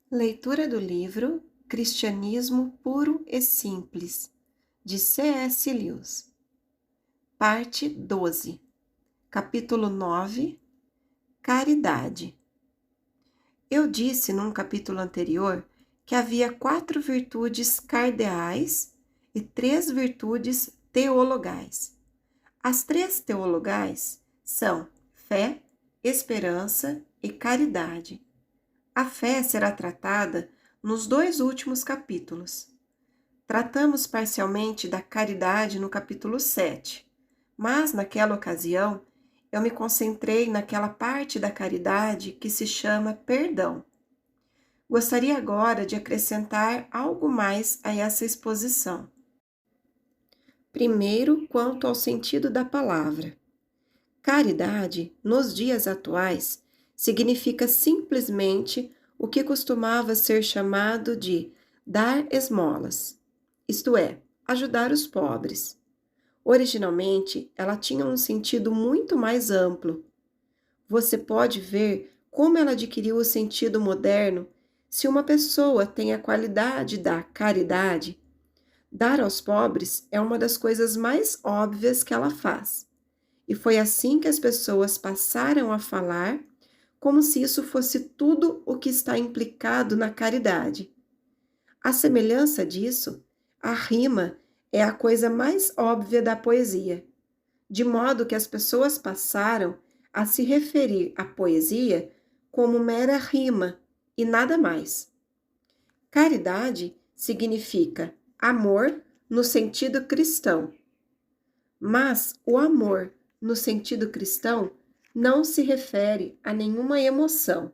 Leitura do livro Cristianismo Puro e Simples, de C.S. Lewis. Parte 12, capítulo 9, Caridade. Eu disse num capítulo anterior que havia 4 virtudes cardeais e 3 virtudes teologais. As 3 teologais são fé, esperança e caridade. A fé será tratada nos 2 últimos capítulos. Tratamos parcialmente da caridade no capítulo 7, mas naquela ocasião eu me concentrei naquela parte da caridade que se chama perdão. Gostaria agora de acrescentar algo mais a essa exposição. Primeiro, quanto ao sentido da palavra. Caridade, nos dias atuais, significa simplesmente o que costumava ser chamado de dar esmolas, isto é, ajudar os pobres. Originalmente, ela tinha um sentido muito mais amplo. Você pode ver como ela adquiriu o sentido moderno se uma pessoa tem a qualidade da caridade. Dar aos pobres é uma das coisas mais óbvias que ela faz. E foi assim que as pessoas passaram a falar, como se isso fosse tudo o que está implicado na caridade. À semelhança disso, a rima é a coisa mais óbvia da poesia, de modo que as pessoas passaram a se referir à poesia como mera rima e nada mais. Caridade significa amor no sentido cristão, mas o amor no sentido cristão não se refere a nenhuma emoção.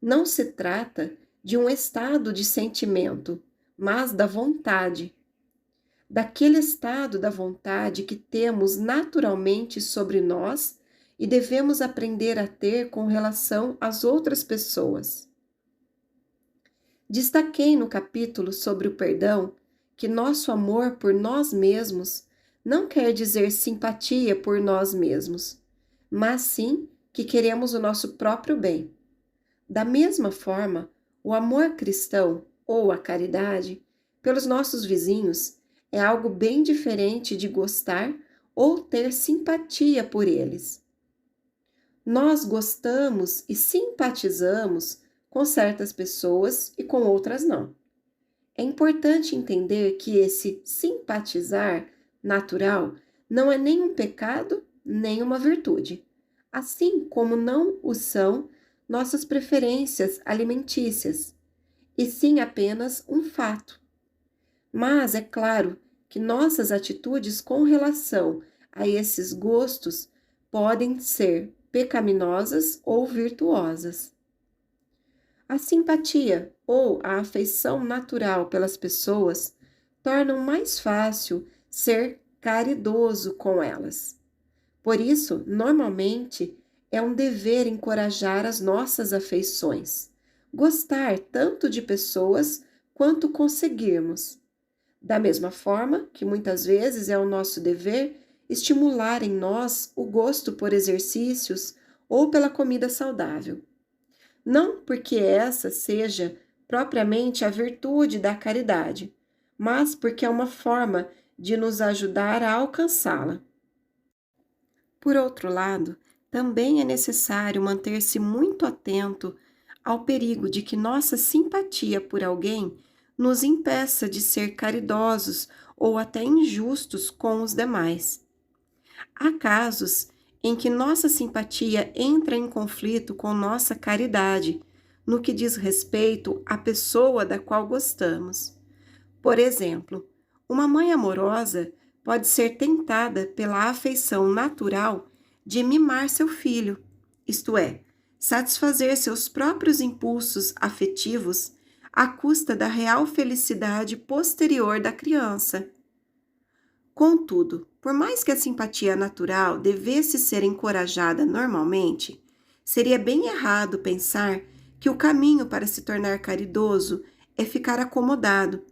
Não se trata de um estado de sentimento, mas da vontade. Daquele estado da vontade que temos naturalmente sobre nós e devemos aprender a ter com relação às outras pessoas. Destaquei no capítulo sobre o perdão que nosso amor por nós mesmos não quer dizer simpatia por nós mesmos, mas sim que queremos o nosso próprio bem. Da mesma forma, o amor cristão, ou a caridade, pelos nossos vizinhos é algo bem diferente de gostar ou ter simpatia por eles. Nós gostamos e simpatizamos com certas pessoas e com outras não. É importante entender que esse simpatizar natural não é nem um pecado, nem uma virtude, assim como não o são nossas preferências alimentícias, e sim apenas um fato. Mas é claro que nossas atitudes com relação a esses gostos podem ser pecaminosas ou virtuosas. A simpatia ou a afeição natural pelas pessoas tornam mais fácil ser caridoso com elas. Por isso, normalmente, é um dever encorajar as nossas afeições, gostar tanto de pessoas quanto conseguirmos. Da mesma forma que muitas vezes é o nosso dever estimular em nós o gosto por exercícios ou pela comida saudável. Não porque essa seja propriamente a virtude da caridade, mas porque é uma forma de nos ajudar a alcançá-la. Por outro lado, também é necessário manter-se muito atento ao perigo de que nossa simpatia por alguém nos impeça de ser caridosos ou até injustos com os demais. Há casos em que nossa simpatia entra em conflito com nossa caridade, no que diz respeito à pessoa da qual gostamos. Por exemplo, uma mãe amorosa pode ser tentada pela afeição natural de mimar seu filho, isto é, satisfazer seus próprios impulsos afetivos à custa da real felicidade posterior da criança. Contudo, por mais que a simpatia natural devesse ser encorajada normalmente, seria bem errado pensar que o caminho para se tornar caridoso é ficar acomodado,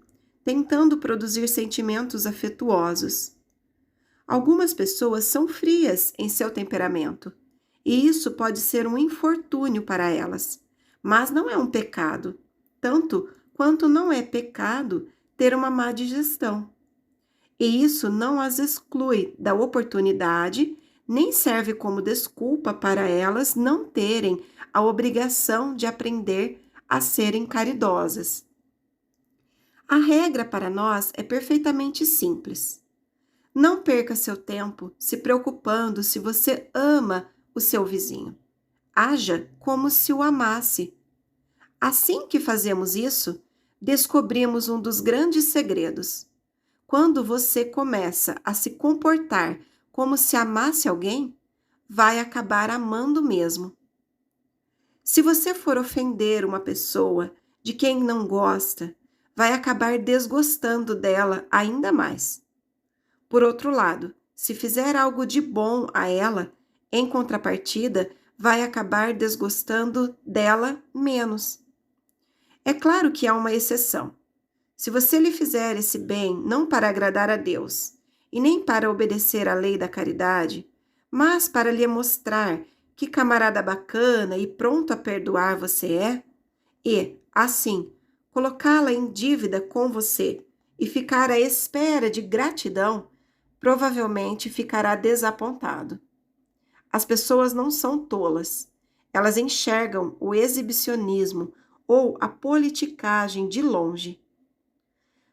tentando produzir sentimentos afetuosos. Algumas pessoas são frias em seu temperamento, e isso pode ser um infortúnio para elas, mas não é um pecado. tanto quanto não é pecado ter uma má digestão. E isso não as exclui da oportunidade, nem serve como desculpa para elas não terem a obrigação de aprender a serem caridosas. A regra para nós é perfeitamente simples. Não perca seu tempo se preocupando se você ama o seu vizinho. Haja como se o amasse. Assim que fazemos isso, descobrimos um dos grandes segredos. Quando você começa a se comportar como se amasse alguém, vai acabar amando mesmo. Se você for ofender uma pessoa de quem não gosta, vai acabar desgostando dela ainda mais. Por outro lado, se fizer algo de bom a ela, em contrapartida, vai acabar desgostando dela menos. É claro que há uma exceção. Se você lhe fizer esse bem não para agradar a Deus, e nem para obedecer à lei da caridade, mas para lhe mostrar que camarada bacana e pronto a perdoar você é, e, assim, colocá-la em dívida com você e ficar à espera de gratidão, provavelmente ficará desapontado. As pessoas não são tolas. Elas enxergam o exibicionismo ou a politicagem de longe.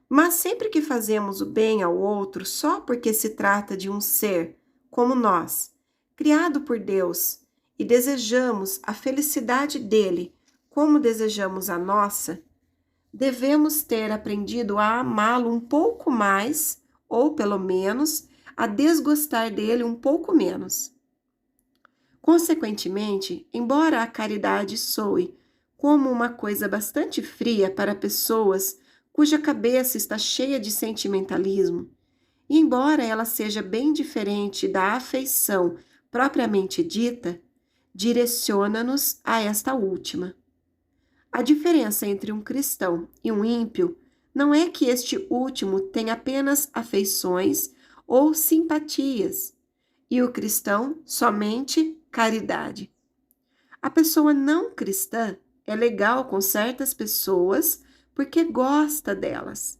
Mas sempre que fazemos o bem ao outro só porque se trata de um ser, como nós, criado por Deus, e desejamos a felicidade dele como desejamos a nossa, devemos ter aprendido a amá-lo um pouco mais, ou pelo menos, a desgostar dele um pouco menos. Consequentemente, embora a caridade soe como uma coisa bastante fria para pessoas cuja cabeça está cheia de sentimentalismo, e embora ela seja bem diferente da afeição propriamente dita, direciona-nos a esta última. A diferença entre um cristão e um ímpio não é que este último tem apenas afeições ou simpatias, e o cristão somente caridade. A pessoa não cristã é legal com certas pessoas porque gosta delas.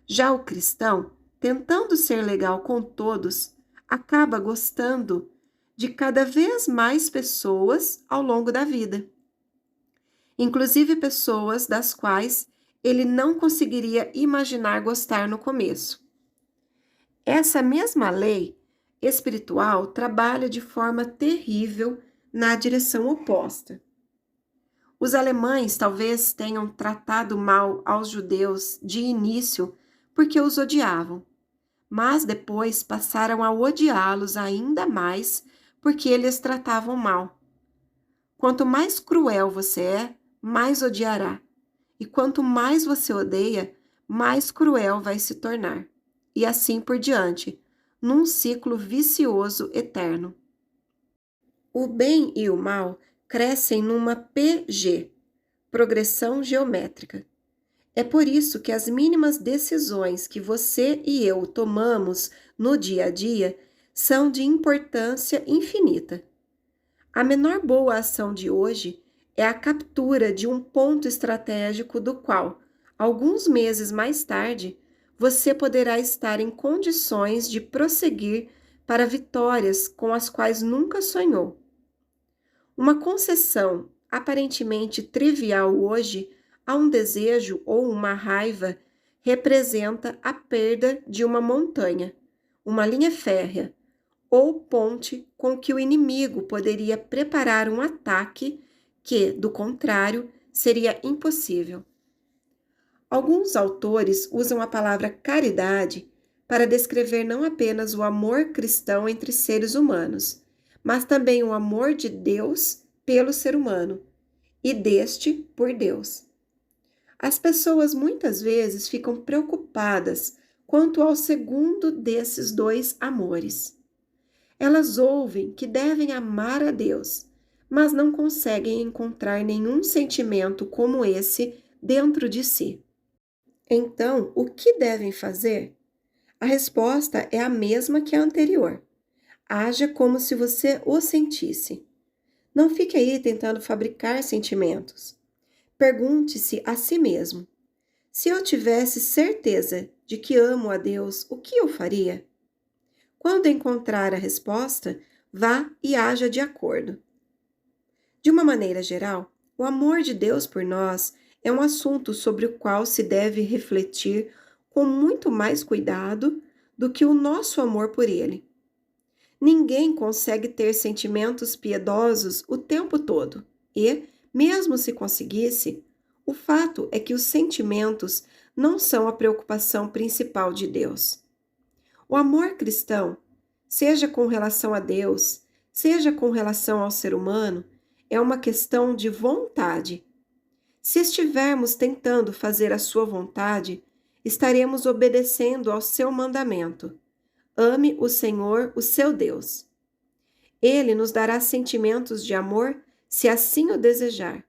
Já o cristão, tentando ser legal com todos, acaba gostando de cada vez mais pessoas ao longo da vida. Inclusive pessoas das quais ele não conseguiria imaginar gostar no começo. Essa mesma lei espiritual trabalha de forma terrível na direção oposta. Os alemães talvez tenham tratado mal aos judeus de início porque os odiavam, mas depois passaram a odiá-los ainda mais porque eles tratavam mal. Quanto mais cruel você é, mais odiará. E quanto mais você odeia, mais cruel vai se tornar. E assim por diante, num ciclo vicioso eterno. O bem e o mal crescem numa PG, progressão geométrica. É por isso que as mínimas decisões que você e eu tomamos no dia a dia são de importância infinita. A menor boa ação de hoje é a captura de um ponto estratégico do qual, alguns meses mais tarde, você poderá estar em condições de prosseguir para vitórias com as quais nunca sonhou. Uma concessão aparentemente trivial hoje a um desejo ou uma raiva representa a perda de uma montanha, uma linha férrea ou ponte com que o inimigo poderia preparar um ataque que, do contrário, seria impossível. Alguns autores usam a palavra caridade para descrever não apenas o amor cristão entre seres humanos, mas também o amor de Deus pelo ser humano e deste por Deus. As pessoas muitas vezes ficam preocupadas quanto ao segundo desses dois amores. Elas ouvem que devem amar a Deus, mas não conseguem encontrar nenhum sentimento como esse dentro de si. Então, o que devem fazer? A resposta é a mesma que a anterior. Haja como se você o sentisse. Não fique aí tentando fabricar sentimentos. Pergunte-se a si mesmo: se eu tivesse certeza de que amo a Deus, o que eu faria? Quando encontrar a resposta, vá e haja de acordo. De uma maneira geral, o amor de Deus por nós é um assunto sobre o qual se deve refletir com muito mais cuidado do que o nosso amor por Ele. Ninguém consegue ter sentimentos piedosos o tempo todo e, mesmo se conseguisse, o fato é que os sentimentos não são a preocupação principal de Deus. O amor cristão, seja com relação a Deus, seja com relação ao ser humano, é uma questão de vontade. Se estivermos tentando fazer a sua vontade, estaremos obedecendo ao seu mandamento. Ame o Senhor, o seu Deus. Ele nos dará sentimentos de amor se assim o desejar.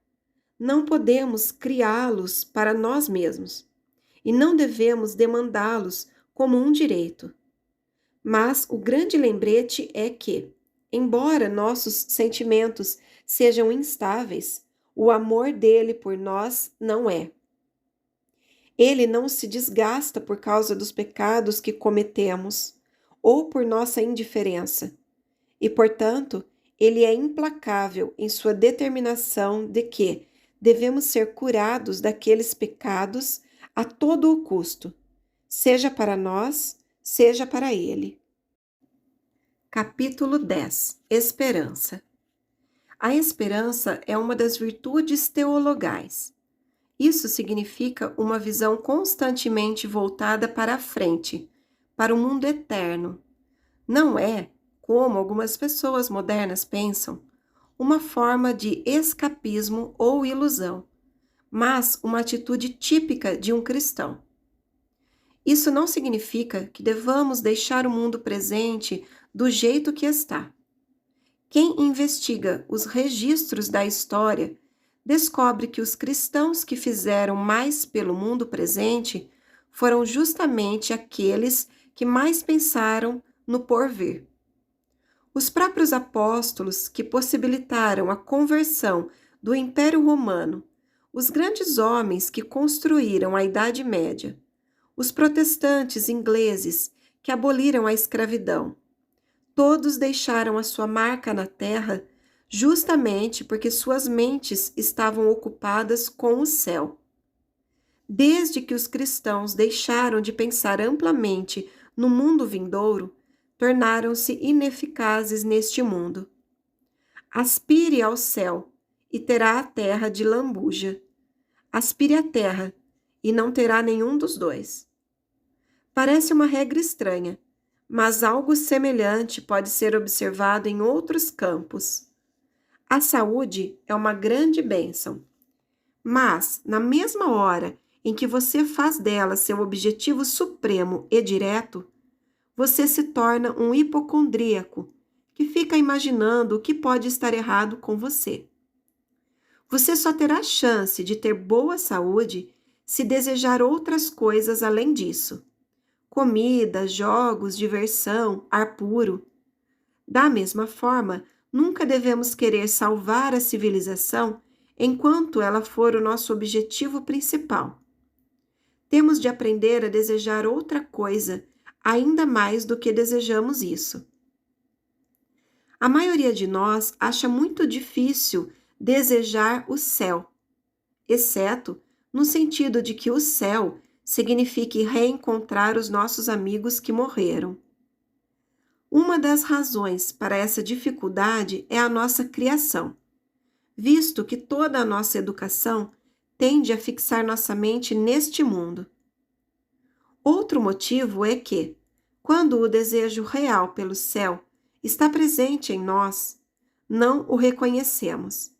Não podemos criá-los para nós mesmos e não devemos demandá-los como um direito. Mas o grande lembrete é que, embora nossos sentimentos sejam instáveis, o amor dele por nós não é. Ele não se desgasta por causa dos pecados que cometemos ou por nossa indiferença. E, portanto, ele é implacável em sua determinação de que devemos ser curados daqueles pecados a todo o custo, seja para nós, seja para ele. Capítulo 10. Esperança. A esperança é uma das virtudes teologais. Isso significa uma visão constantemente voltada para a frente, para o mundo eterno. Não é, como algumas pessoas modernas pensam, uma forma de escapismo ou ilusão, mas uma atitude típica de um cristão. Isso não significa que devamos deixar o mundo presente do jeito que está. Quem investiga os registros da história descobre que os cristãos que fizeram mais pelo mundo presente foram justamente aqueles que mais pensaram no porvir. Os próprios apóstolos que possibilitaram a conversão do Império Romano, os grandes homens que construíram a Idade Média, os protestantes ingleses que aboliram a escravidão, todos deixaram a sua marca na terra justamente porque suas mentes estavam ocupadas com o céu. Desde que os cristãos deixaram de pensar amplamente no mundo vindouro, tornaram-se ineficazes neste mundo. Aspire ao céu e terá a terra de lambuja. Aspire à terra e não terá nenhum dos dois. Parece uma regra estranha, mas algo semelhante pode ser observado em outros campos. A saúde é uma grande bênção, mas, na mesma hora em que você faz dela seu objetivo supremo e direto, você se torna um hipocondríaco que fica imaginando o que pode estar errado com você. Você só terá chance de ter boa saúde se desejar outras coisas além disso. Comida, jogos, diversão, ar puro. Da mesma forma, nunca devemos querer salvar a civilização enquanto ela for o nosso objetivo principal. Temos de aprender a desejar outra coisa, ainda mais do que desejamos isso. A maioria de nós acha muito difícil desejar o céu, exceto no sentido de que o céu signifique reencontrar os nossos amigos que morreram. Uma das razões para essa dificuldade é a nossa criação, visto que toda a nossa educação tende a fixar nossa mente neste mundo. Outro motivo é que, quando o desejo real pelo céu está presente em nós, não o reconhecemos.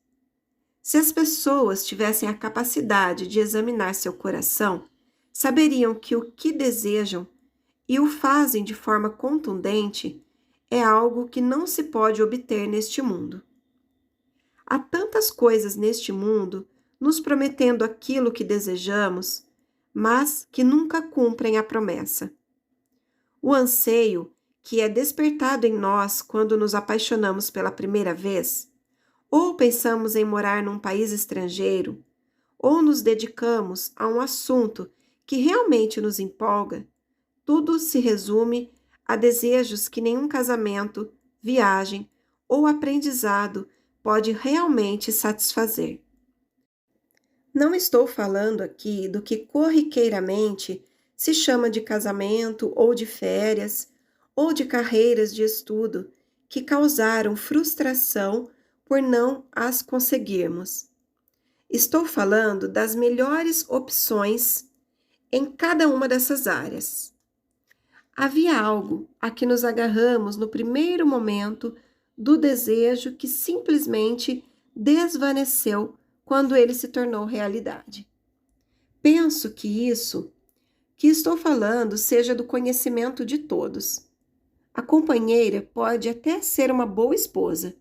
Se as pessoas tivessem a capacidade de examinar seu coração, saberiam que o que desejam e o fazem de forma contundente é algo que não se pode obter neste mundo. Há tantas coisas neste mundo nos prometendo aquilo que desejamos, mas que nunca cumprem a promessa. O anseio que é despertado em nós quando nos apaixonamos pela primeira vez, ou pensamos em morar num país estrangeiro, ou nos dedicamos a um assunto que realmente nos empolga, tudo se resume a desejos que nenhum casamento, viagem ou aprendizado pode realmente satisfazer. Não estou falando aqui do que corriqueiramente se chama de casamento ou de férias ou de carreiras de estudo que causaram frustração por não as conseguirmos. Estou falando das melhores opções em cada uma dessas áreas. Havia algo a que nos agarramos no primeiro momento do desejo que simplesmente desvaneceu quando ele se tornou realidade. Penso que isso que estou falando seja do conhecimento de todos. A companheira pode até ser uma boa esposa,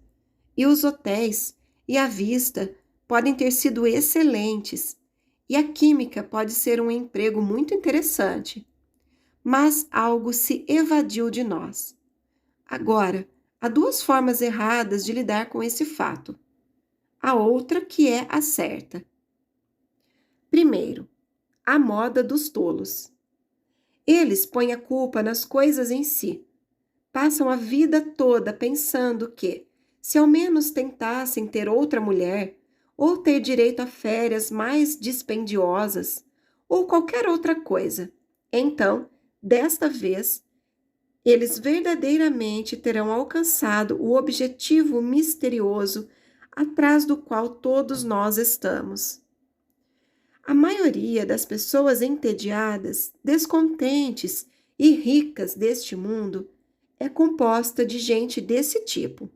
e os hotéis e a vista podem ter sido excelentes, e a química pode ser um emprego muito interessante, mas algo se evadiu de nós. Agora, há duas formas erradas de lidar com esse fato. A outra que é a certa. Primeiro, a moda dos tolos. Eles põem a culpa nas coisas em si. Passam a vida toda pensando que, se ao menos tentassem ter outra mulher, ou ter direito a férias mais dispendiosas, ou qualquer outra coisa, então, desta vez, eles verdadeiramente terão alcançado o objetivo misterioso atrás do qual todos nós estamos. A maioria das pessoas entediadas, descontentes e ricas deste mundo é composta de gente desse tipo.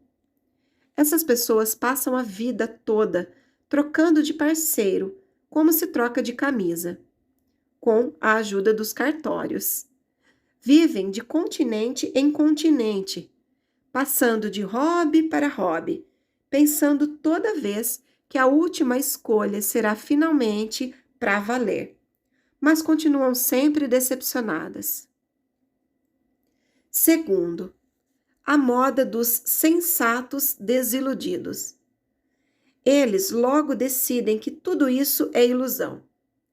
Essas pessoas passam a vida toda trocando de parceiro, como se troca de camisa, com a ajuda dos cartórios. Vivem de continente em continente, passando de hobby para hobby, pensando toda vez que a última escolha será finalmente para valer, mas continuam sempre decepcionadas. Segundo, a moda dos sensatos desiludidos. Eles logo decidem que tudo isso é ilusão.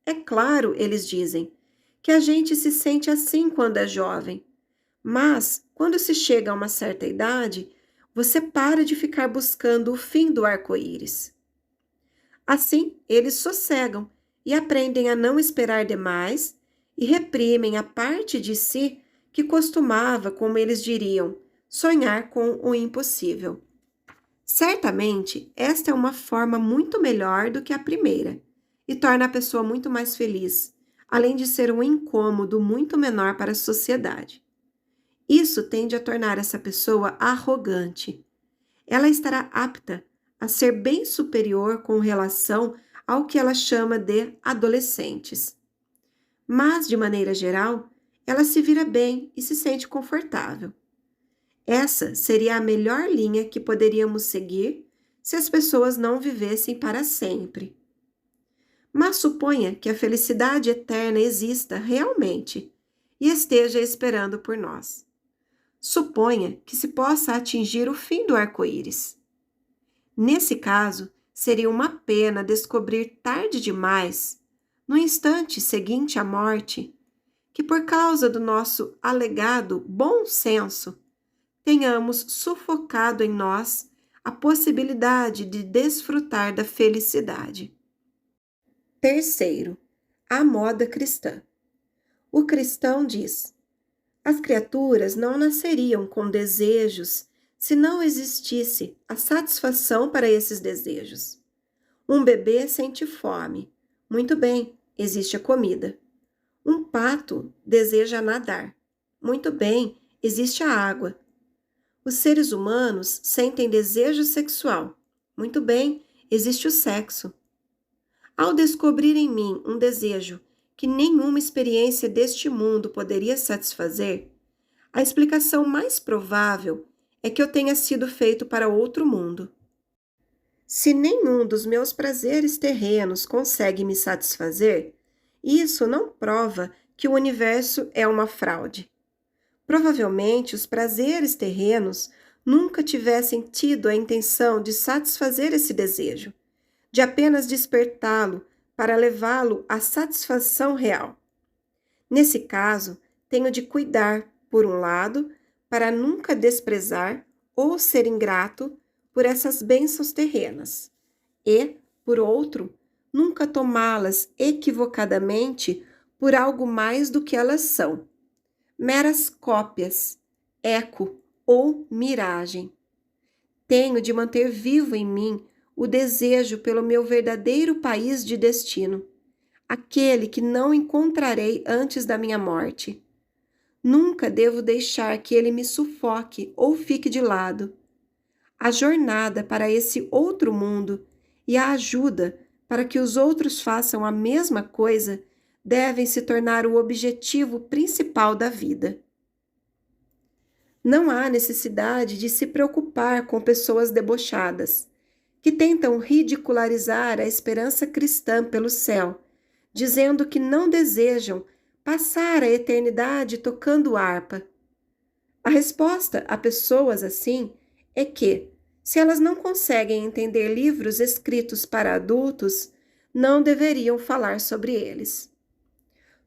É claro, eles dizem, que a gente se sente assim quando é jovem, mas quando se chega a uma certa idade, você para de ficar buscando o fim do arco-íris. Assim, eles sossegam e aprendem a não esperar demais e reprimem a parte de si que costumava, como eles diriam, sonhar com o impossível. Certamente, esta é uma forma muito melhor do que a primeira e torna a pessoa muito mais feliz, além de ser um incômodo muito menor para a sociedade. Isso tende a tornar essa pessoa arrogante. Ela estará apta a ser bem superior com relação ao que ela chama de adolescentes. Mas, de maneira geral, ela se vira bem e se sente confortável. Essa seria a melhor linha que poderíamos seguir se as pessoas não vivessem para sempre. Mas suponha que a felicidade eterna exista realmente e esteja esperando por nós. Suponha que se possa atingir o fim do arco-íris. Nesse caso, seria uma pena descobrir tarde demais, no instante seguinte à morte, que por causa do nosso alegado bom senso, tenhamos sufocado em nós a possibilidade de desfrutar da felicidade. Terceiro, a moda cristã. O cristão diz: as criaturas não nasceriam com desejos se não existisse a satisfação para esses desejos. Um bebê sente fome. Muito bem, existe a comida. Um pato deseja nadar. Muito bem, existe a água. Os seres humanos sentem desejo sexual. Muito bem, existe o sexo. Ao descobrir em mim um desejo que nenhuma experiência deste mundo poderia satisfazer, a explicação mais provável é que eu tenha sido feito para outro mundo. Se nenhum dos meus prazeres terrenos consegue me satisfazer, isso não prova que o universo é uma fraude. Provavelmente os prazeres terrenos nunca tivessem tido a intenção de satisfazer esse desejo, de apenas despertá-lo para levá-lo à satisfação real. Nesse caso, tenho de cuidar, por um lado, para nunca desprezar ou ser ingrato por essas bênçãos terrenas, e, por outro, nunca tomá-las equivocadamente por algo mais do que elas são, meras cópias, eco ou miragem. Tenho de manter vivo em mim o desejo pelo meu verdadeiro país de destino, aquele que não encontrarei antes da minha morte. Nunca devo deixar que ele me sufoque ou fique de lado. A jornada para esse outro mundo e a ajuda para que os outros façam a mesma coisa devem se tornar o objetivo principal da vida. Não há necessidade de se preocupar com pessoas debochadas, que tentam ridicularizar a esperança cristã pelo céu, dizendo que não desejam passar a eternidade tocando harpa. A resposta a pessoas assim é que, se elas não conseguem entender livros escritos para adultos, não deveriam falar sobre eles.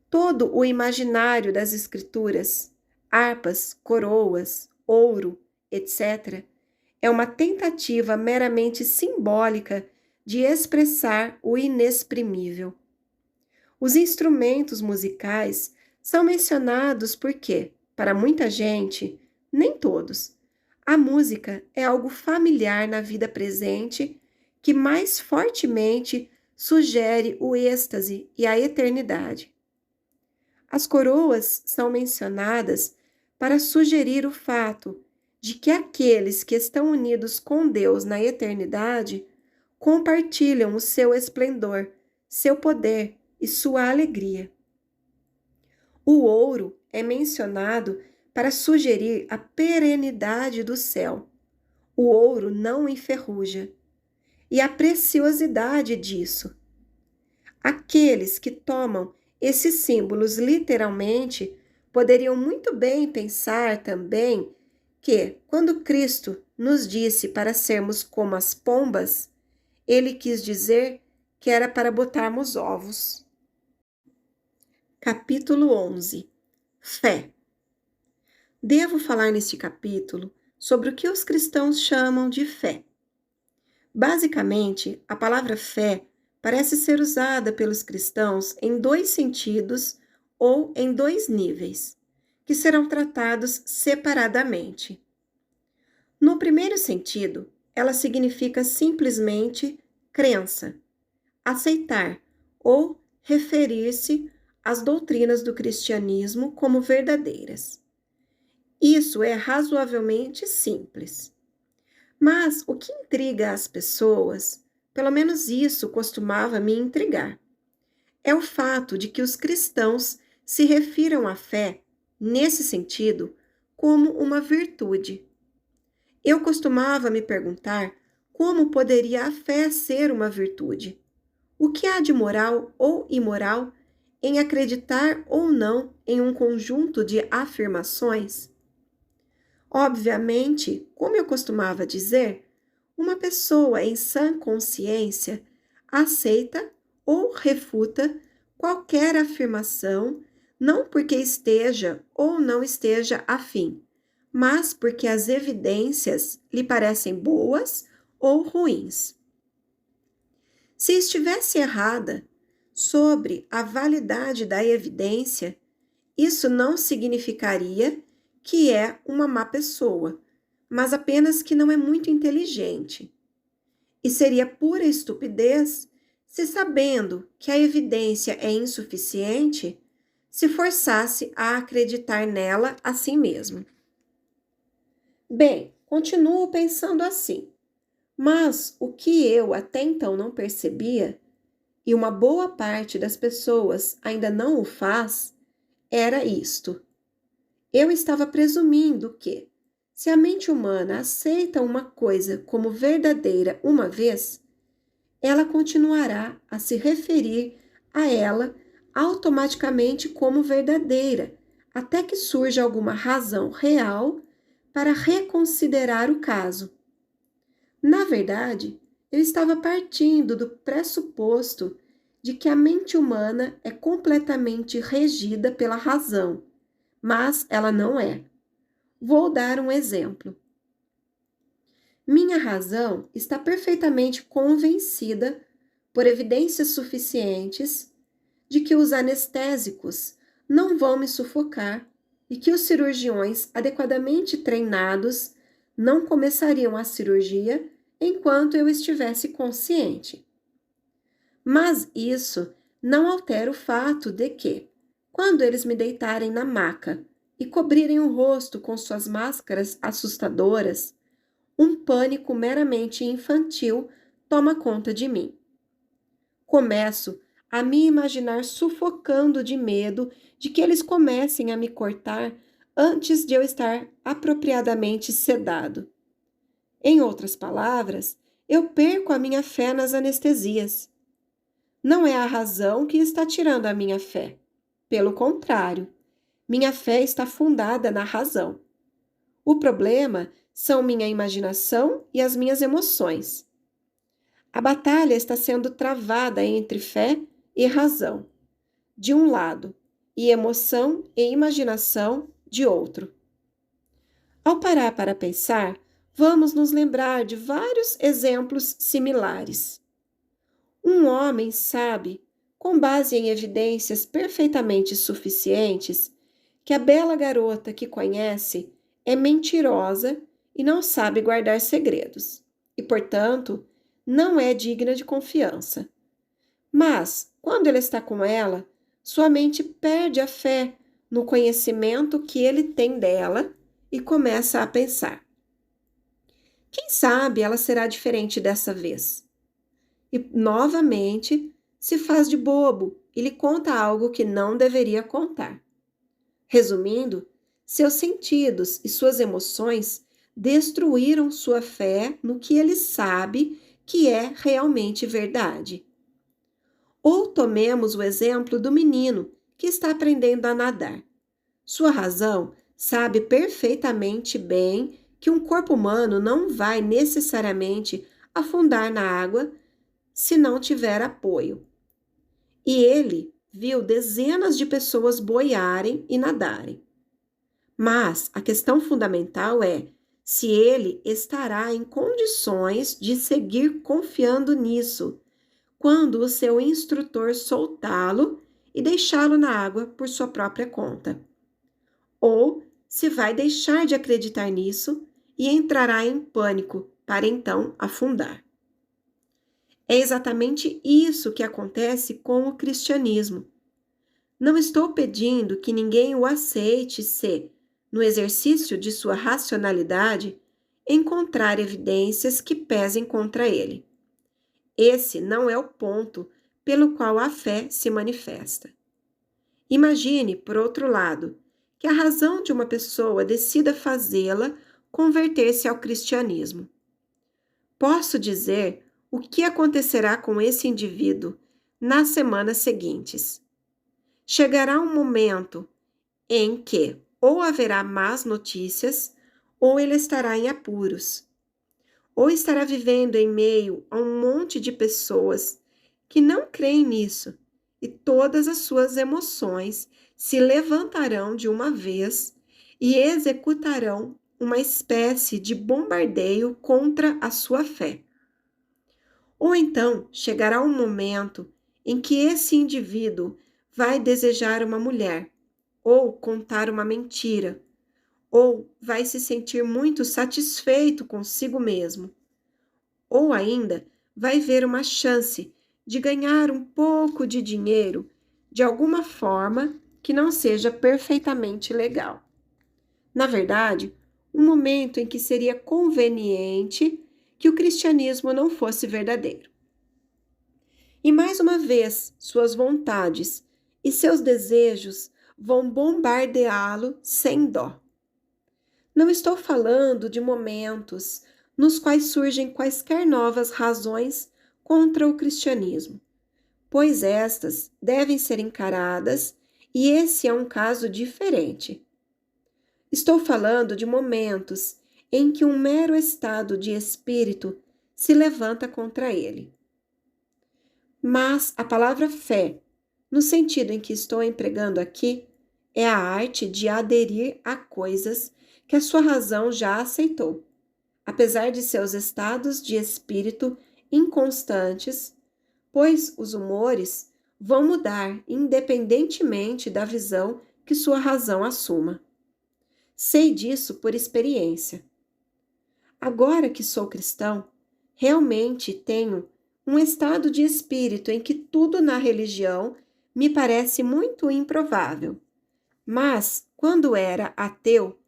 Todo o imaginário das escrituras, harpas, coroas, ouro, etc., é uma tentativa meramente simbólica de expressar o inexprimível. Os instrumentos musicais são mencionados porque, para muita gente, nem todos, a música é algo familiar na vida presente que mais fortemente sugere o êxtase e a eternidade. As coroas são mencionadas para sugerir o fato de que aqueles que estão unidos com Deus na eternidade compartilham o seu esplendor, seu poder e sua alegria. O ouro é mencionado para sugerir a perenidade do céu. O ouro não enferruja. E a preciosidade disso. Aqueles que tomam esses símbolos literalmente poderiam muito bem pensar também que, quando Cristo nos disse para sermos como as pombas, ele quis dizer que era para botarmos ovos. Capítulo 11. Fé. Devo falar neste capítulo sobre o que os cristãos chamam de fé. Basicamente, a palavra fé parece ser usada pelos cristãos em dois sentidos ou em dois níveis, que serão tratados separadamente. No primeiro sentido, ela significa simplesmente crença, aceitar ou referir-se às doutrinas do cristianismo como verdadeiras. Isso é razoavelmente simples. Mas o que intriga as pessoas, pelo menos isso costumava me intrigar, é o fato de que os cristãos se refiram à fé, nesse sentido, como uma virtude. Eu costumava me perguntar como poderia a fé ser uma virtude. O que há de moral ou imoral em acreditar ou não em um conjunto de afirmações? Obviamente, como eu costumava dizer, uma pessoa em sã consciência aceita ou refuta qualquer afirmação, não porque esteja ou não esteja afim, mas porque as evidências lhe parecem boas ou ruins. Se estivesse errada sobre a validade da evidência, isso não significaria que é uma má pessoa, mas apenas que não é muito inteligente. E seria pura estupidez se, sabendo que a evidência é insuficiente, se forçasse a acreditar nela a si mesmo. Bem, continuo pensando assim, mas o que eu até então não percebia, e uma boa parte das pessoas ainda não o faz, era isto. Eu estava presumindo que, se a mente humana aceita uma coisa como verdadeira uma vez, ela continuará a se referir a ela automaticamente como verdadeira, até que surja alguma razão real para reconsiderar o caso. Na verdade, eu estava partindo do pressuposto de que a mente humana é completamente regida pela razão, mas ela não é. Vou dar um exemplo. Minha razão está perfeitamente convencida, por evidências suficientes, de que os anestésicos não vão me sufocar e que os cirurgiões adequadamente treinados não começariam a cirurgia enquanto eu estivesse consciente. Mas isso não altera o fato de que, quando eles me deitarem na maca e cobrirem o rosto com suas máscaras assustadoras, um pânico meramente infantil toma conta de mim. Começo a me imaginar sufocando de medo de que eles comecem a me cortar antes de eu estar apropriadamente sedado. Em outras palavras, eu perco a minha fé nas anestesias. Não é a razão que está tirando a minha fé. Pelo contrário, minha fé está fundada na razão. O problema são minha imaginação e as minhas emoções. A batalha está sendo travada entre fé e razão, de um lado, e emoção e imaginação, de outro. Ao parar para pensar, vamos nos lembrar de vários exemplos similares. Um homem sabe, com base em evidências perfeitamente suficientes, que a bela garota que conhece é mentirosa e não sabe guardar segredos, e, portanto, não é digna de confiança. Mas, quando ele está com ela, sua mente perde a fé no conhecimento que ele tem dela e começa a pensar: quem sabe ela será diferente dessa vez? E, novamente, se faz de bobo e lhe conta algo que não deveria contar. Resumindo, seus sentidos e suas emoções destruíram sua fé no que ele sabe que é realmente verdade. Ou tomemos o exemplo do menino que está aprendendo a nadar. Sua razão sabe perfeitamente bem que um corpo humano não vai necessariamente afundar na água se não tiver apoio. E ele viu dezenas de pessoas boiarem e nadarem. Mas a questão fundamental é se ele estará em condições de seguir confiando nisso quando o seu instrutor soltá-lo e deixá-lo na água por sua própria conta. Ou se vai deixar de acreditar nisso e entrará em pânico para então afundar. É exatamente isso que acontece com o cristianismo. Não estou pedindo que ninguém o aceite se, no exercício de sua racionalidade, encontrar evidências que pesem contra ele. Esse não é o ponto pelo qual a fé se manifesta. Imagine, por outro lado, que a razão de uma pessoa decida fazê-la converter-se ao cristianismo. Posso dizer o que acontecerá com esse indivíduo nas semanas seguintes. Chegará um momento em que ou haverá más notícias ou ele estará em apuros. Ou estará vivendo em meio a um monte de pessoas que não creem nisso e todas as suas emoções se levantarão de uma vez e executarão uma espécie de bombardeio contra a sua fé. Ou então chegará um momento em que esse indivíduo vai desejar uma mulher, ou contar uma mentira, ou vai se sentir muito satisfeito consigo mesmo, ou ainda vai ver uma chance de ganhar um pouco de dinheiro de alguma forma que não seja perfeitamente legal. Na verdade, um momento em que seria conveniente que o cristianismo não fosse verdadeiro. E mais uma vez, suas vontades e seus desejos vão bombardeá-lo sem dó. Não estou falando de momentos nos quais surgem quaisquer novas razões contra o cristianismo, pois estas devem ser encaradas e esse é um caso diferente. Estou falando de momentos em que um mero estado de espírito se levanta contra ele. Mas a palavra fé, no sentido em que estou empregando aqui, é a arte de aderir a coisas que a sua razão já aceitou, apesar de seus estados de espírito inconstantes, pois os humores vão mudar independentemente da visão que sua razão assuma. Sei disso por experiência. Agora que sou cristão, realmente tenho um estado de espírito em que tudo na religião me parece muito improvável. Mas, quando era ateu,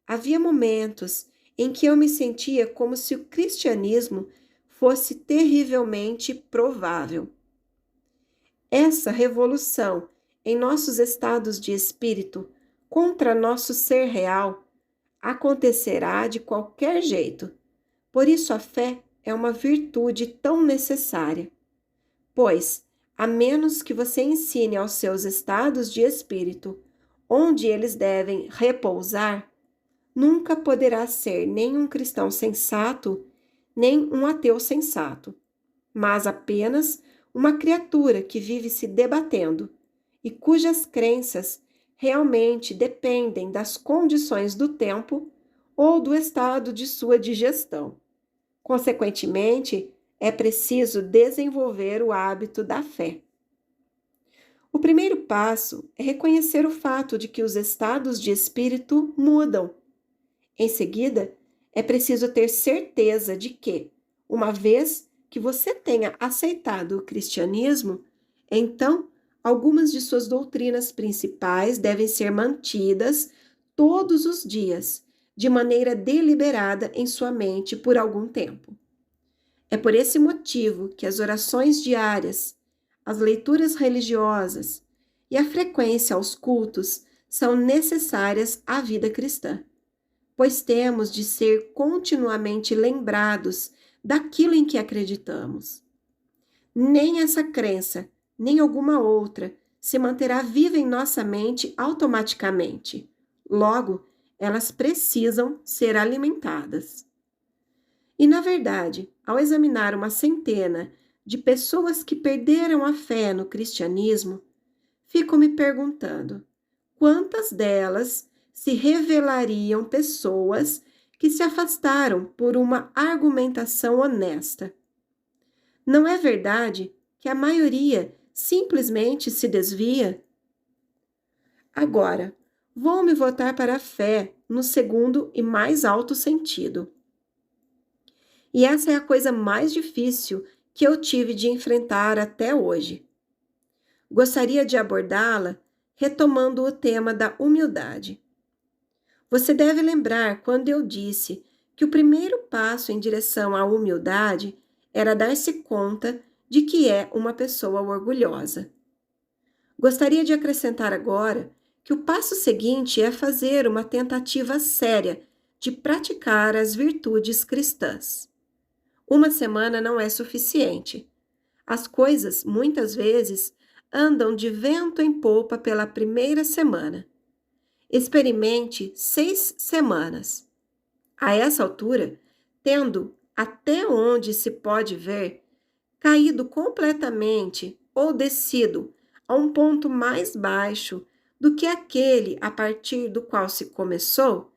havia momentos em que eu me sentia como se o cristianismo fosse terrivelmente provável. Essa revolução em nossos estados de espírito contra nosso ser real acontecerá de qualquer jeito. Por isso a fé é uma virtude tão necessária. Pois, a menos que você ensine aos seus estados de espírito onde eles devem repousar, nunca poderá ser nem um cristão sensato, nem um ateu sensato, mas apenas uma criatura que vive se debatendo e cujas crenças realmente dependem das condições do tempo ou do estado de sua digestão. Consequentemente, é preciso desenvolver o hábito da fé. O primeiro passo é reconhecer o fato de que os estados de espírito mudam. Em seguida, é preciso ter certeza de que, uma vez que você tenha aceitado o cristianismo, então algumas de suas doutrinas principais devem ser mantidas todos os dias, de maneira deliberada em sua mente por algum tempo. É por esse motivo que as orações diárias, as leituras religiosas e a frequência aos cultos são necessárias à vida cristã, pois temos de ser continuamente lembrados daquilo em que acreditamos. Nem essa crença, nem alguma outra, se manterá viva em nossa mente automaticamente. Logo, elas precisam ser alimentadas. E, na verdade, ao examinar uma centena de pessoas que perderam a fé no cristianismo, fico me perguntando quantas delas se revelariam pessoas que se afastaram por uma argumentação honesta. Não é verdade que a maioria simplesmente se desvia? Agora, vou-me voltar para a fé no segundo e mais alto sentido. E essa é a coisa mais difícil que eu tive de enfrentar até hoje. Gostaria de abordá-la retomando o tema da humildade. Você deve lembrar quando eu disse que o primeiro passo em direção à humildade era dar-se conta de que é uma pessoa orgulhosa. Gostaria de acrescentar agora que o passo seguinte é fazer uma tentativa séria de praticar as virtudes cristãs. Uma semana não é suficiente. As coisas, muitas vezes, andam de vento em popa pela primeira semana. Experimente 6 semanas. A essa altura, tendo, até onde se pode ver, caído completamente ou descido a um ponto mais baixo do que aquele a partir do qual se começou,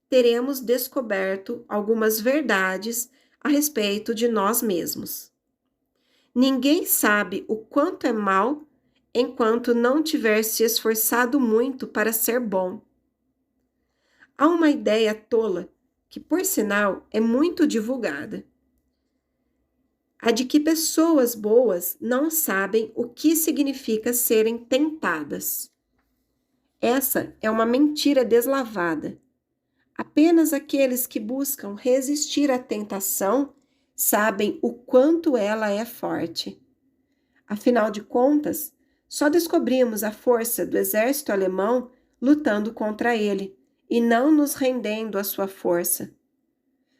teremos descoberto algumas verdades a respeito de nós mesmos. Ninguém sabe o quanto é mal enquanto não tiver se esforçado muito para ser bom. Há uma ideia tola, que por sinal é muito divulgada, a de que pessoas boas não sabem o que significa serem tentadas. Essa é uma mentira deslavada. Apenas aqueles que buscam resistir à tentação sabem o quanto ela é forte. Afinal de contas, só descobrimos a força do exército alemão lutando contra ele e não nos rendendo à sua força.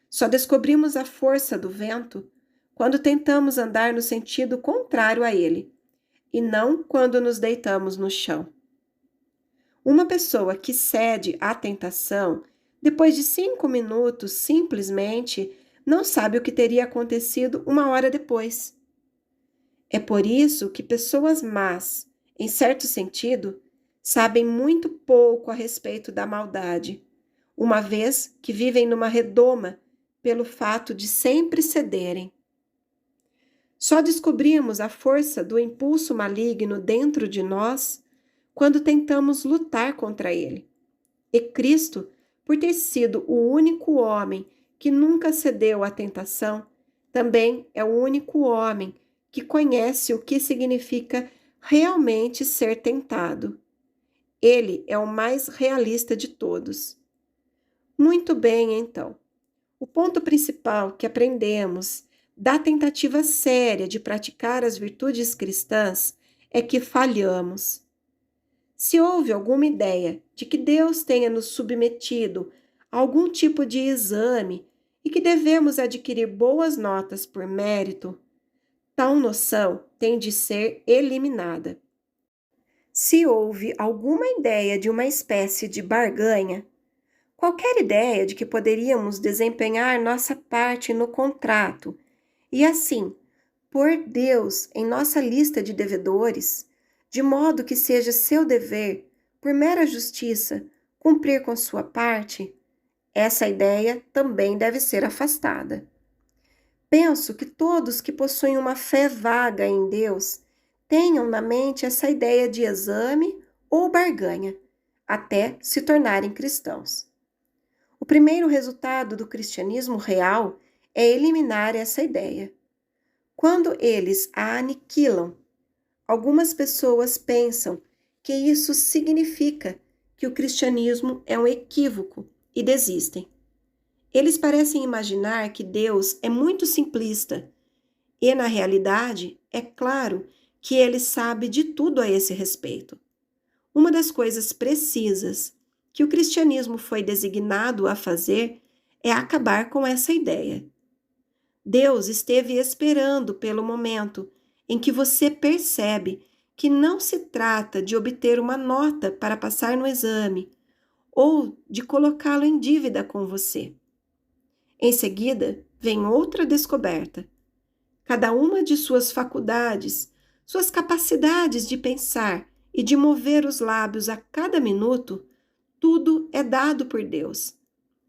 Só descobrimos a força do vento quando tentamos andar no sentido contrário a ele, e não quando nos deitamos no chão. Uma pessoa que cede à tentação, depois de 5 minutos, simplesmente não sabe o que teria acontecido uma hora depois. É por isso que pessoas más, em certo sentido, sabem muito pouco a respeito da maldade, uma vez que vivem numa redoma pelo fato de sempre cederem. Só descobrimos a força do impulso maligno dentro de nós quando tentamos lutar contra ele. E Cristo, por ter sido o único homem que nunca cedeu à tentação, também é o único homem que conhece o que significa realmente ser tentado. Ele é o mais realista de todos. Muito bem, então. O ponto principal que aprendemos da tentativa séria de praticar as virtudes cristãs é que falhamos. Se houve alguma ideia de que Deus tenha nos submetido a algum tipo de exame e que devemos adquirir boas notas por mérito, tal noção tem de ser eliminada. Se houve alguma ideia de uma espécie de barganha, qualquer ideia de que poderíamos desempenhar nossa parte no contrato e, assim, pôr Deus em nossa lista de devedores, de modo que seja seu dever, por mera justiça, cumprir com sua parte, essa ideia também deve ser afastada. Penso que todos que possuem uma fé vaga em Deus tenham na mente essa ideia de exame ou barganha, até se tornarem cristãos. O primeiro resultado do cristianismo real é eliminar essa ideia. Quando eles a aniquilam, algumas pessoas pensam que isso significa que o cristianismo é um equívoco e desistem. Eles parecem imaginar que Deus é muito simplista e, na realidade, é claro que ele sabe de tudo a esse respeito. Uma das coisas precisas que o cristianismo foi designado a fazer é acabar com essa ideia. Deus esteve esperando pelo momento em que você percebe que não se trata de obter uma nota para passar no exame ou de colocá-lo em dívida com você. Em seguida, vem outra descoberta. Cada uma de suas faculdades, suas capacidades de pensar e de mover os lábios a cada minuto, tudo é dado por Deus.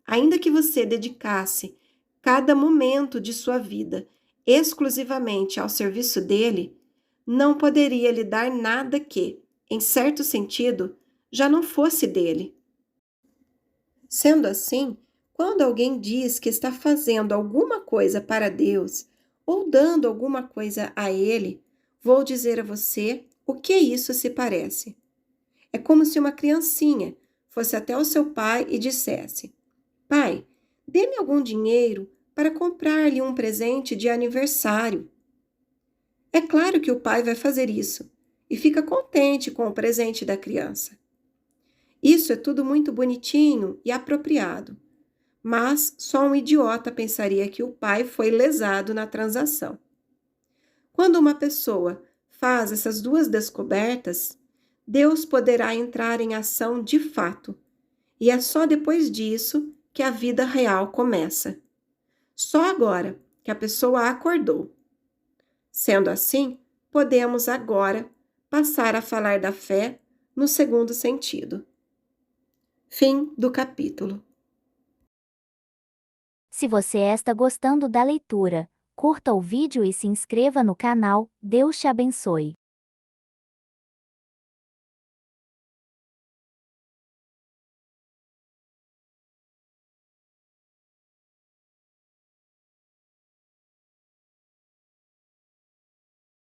Ainda que você dedicasse cada momento de sua vida exclusivamente ao serviço dele, não poderia lhe dar nada que, em certo sentido, já não fosse dele. Sendo assim, quando alguém diz que está fazendo alguma coisa para Deus ou dando alguma coisa a ele, vou dizer a você o que isso se parece. É como se uma criancinha fosse até o seu pai e dissesse: Pai, dê-me algum dinheiro para comprar-lhe um presente de aniversário. É claro que o pai vai fazer isso e fica contente com o presente da criança. Isso é tudo muito bonitinho e apropriado, mas só um idiota pensaria que o pai foi lesado na transação. Quando uma pessoa faz essas duas descobertas, Deus poderá entrar em ação de fato, e é só depois disso que a vida real começa. Só agora que a pessoa acordou. Sendo assim, podemos agora passar a falar da fé no segundo sentido. Fim do capítulo. Se você está gostando da leitura, curta o vídeo e se inscreva no canal. Deus te abençoe.